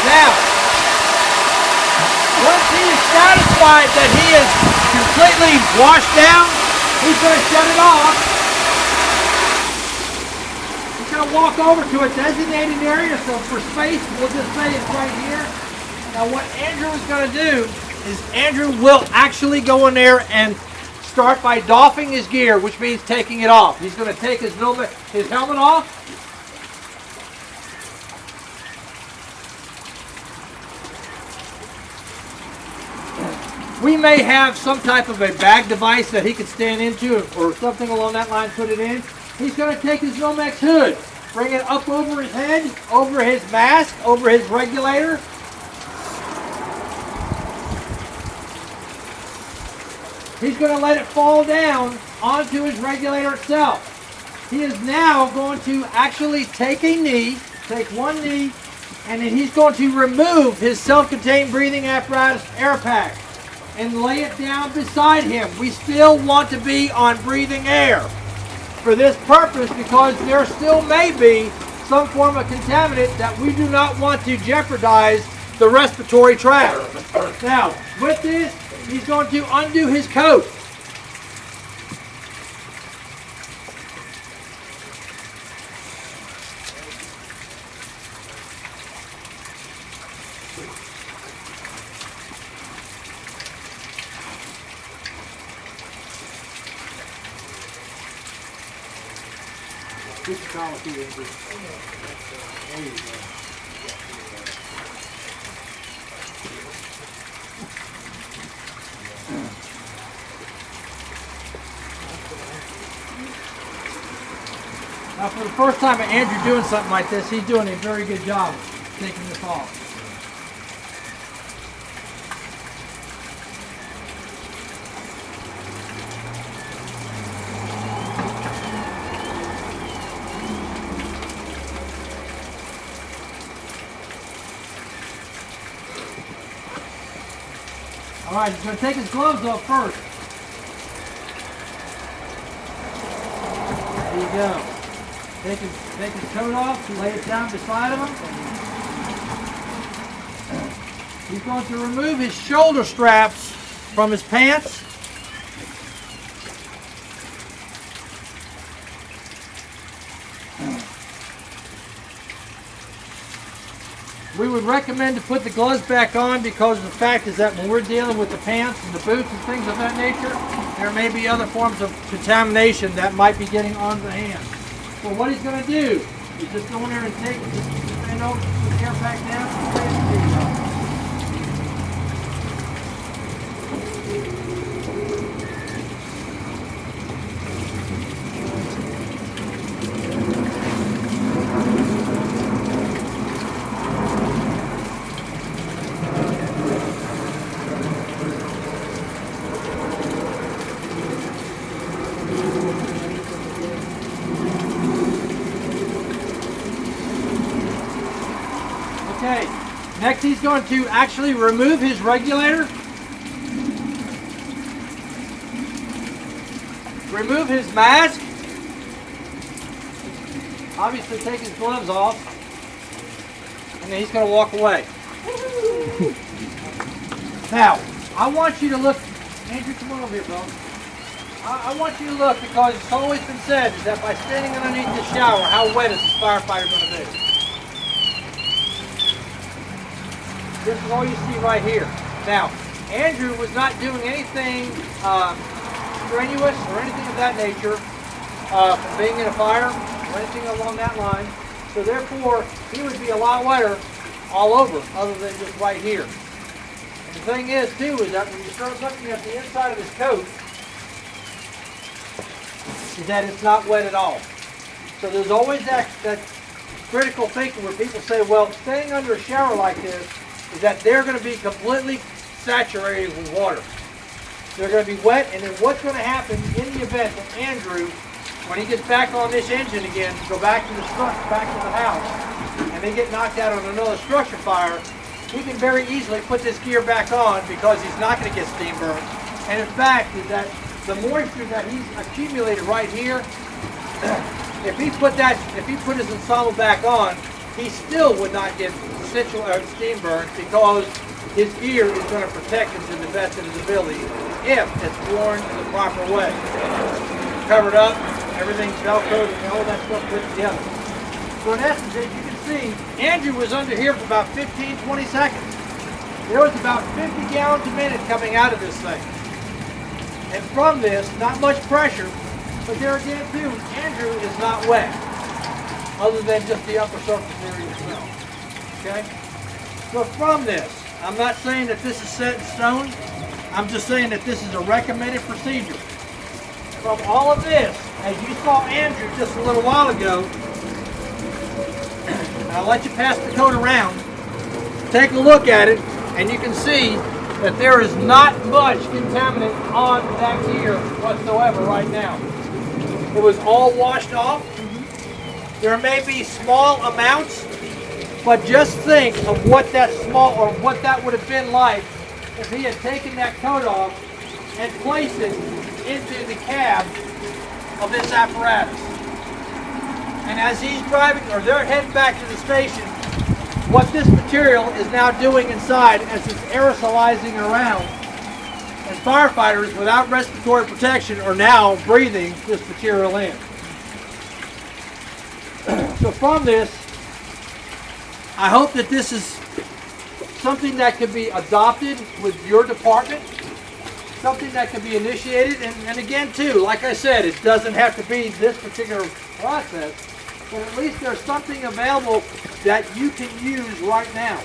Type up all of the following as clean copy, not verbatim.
Now, once he is satisfied that he is completely washed down, he's going to shut it off. He's going to walk over to a designated area, so for space, we'll just say it's right here. Now what Andrew is going to do is Andrew will actually go in there and start by doffing his gear, which means taking it off. He's going to take his helmet off. We may have some type of a bag device that he could stand into or something along that line, put it in. He's going to take his Nomex hood, bring it up over his head, over his mask, over his regulator. He's going to let it fall down onto his regulator itself. He is now going to actually take a knee, take one knee, and then he's going to remove his self-contained breathing apparatus air pack and lay it down beside him. We still want to be on breathing air for this purpose because there still may be some form of contaminant that we do not want to jeopardize the respiratory tract. Now, with this, he's going to undo his coat. There you go. Now for the first time Andrew doing something like this, he's doing a very good job taking this off. All right, he's going to take his gloves off first. There you go. Take his coat off, lay it down beside him. He's going to remove his shoulder straps from his pants. We would recommend to put the gloves back on because the fact is that when we're dealing with the pants and the boots and things of that nature, there may be other forms of contamination that might be getting on the hands. So what he's going to do is just go in there and take the air pack down and lay it down. Okay, next he's going to actually remove his regulator, remove his mask, obviously take his gloves off, and then he's going to walk away. Now, I want you to look, Andrew, come on over here, bro. I want you to look because it's always been said is that by standing underneath the shower, how wet is this firefighter going to be? This is all you see right here. Now, Andrew was not doing anything strenuous or anything of that nature from being in a fire or anything along that line. So therefore, he would be a lot wetter all over other than just right here. And the thing is, too, is that when you start looking at the inside of his coat, is that it's not wet at all. So there's always that critical thinking where people say, well, staying under a shower like this, is that they're going to be completely saturated with water. They're going to be wet, and then what's going to happen in the event that Andrew, when he gets back on this engine again, to go back to the back to the house, and they get knocked out on another structure fire, he can very easily put this gear back on because he's not going to get steam burn. And in fact, is that the moisture that he's accumulated right here, if he put his ensemble back on, he still would not get steam burn because his gear is going to protect him to the best of his ability if it's worn in the proper way. Covered up, everything's velcroed, and all that stuff put together. So in essence, as you can see, Andrew was under here for about 15-20 seconds. There was about 50 gallons a minute coming out of this thing. And from this, not much pressure, but there again too, Andrew is not wet, other than just the upper surface area as well. Okay? So from this, I'm not saying that this is set in stone, I'm just saying that this is a recommended procedure. From all of this, as you saw Andrew just a little while ago, I'll let you pass the coat around, take a look at it, and you can see that there is not much contaminant on that gear whatsoever right now. It was all washed off. There may be small amounts, but just think of what that small, or what that would have been like if he had taken that coat off and placed it into the cab of this apparatus. And as he's driving, or they're heading back to the station, what this material is now doing inside as it's aerosolizing around, and firefighters without respiratory protection are now breathing this material in. So from this, I hope that this is something that can be adopted with your department, something that can be initiated, and again too, like I said, it doesn't have to be this particular process, but at least there's something available that you can use right now.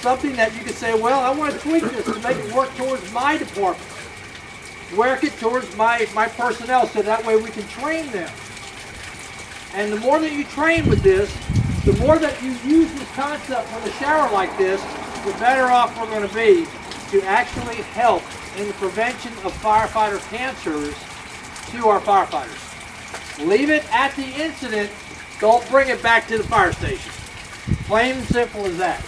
Something that you can say, well, I want to tweak this to make it work towards my department. Work it towards my personnel so that way we can train them. And the more that you train with this, the more that you use this concept with a shower like this, the better off we're going to be to actually help in the prevention of firefighter cancers to our firefighters. Leave it at the incident. Don't bring it back to the fire station. Plain and simple as that.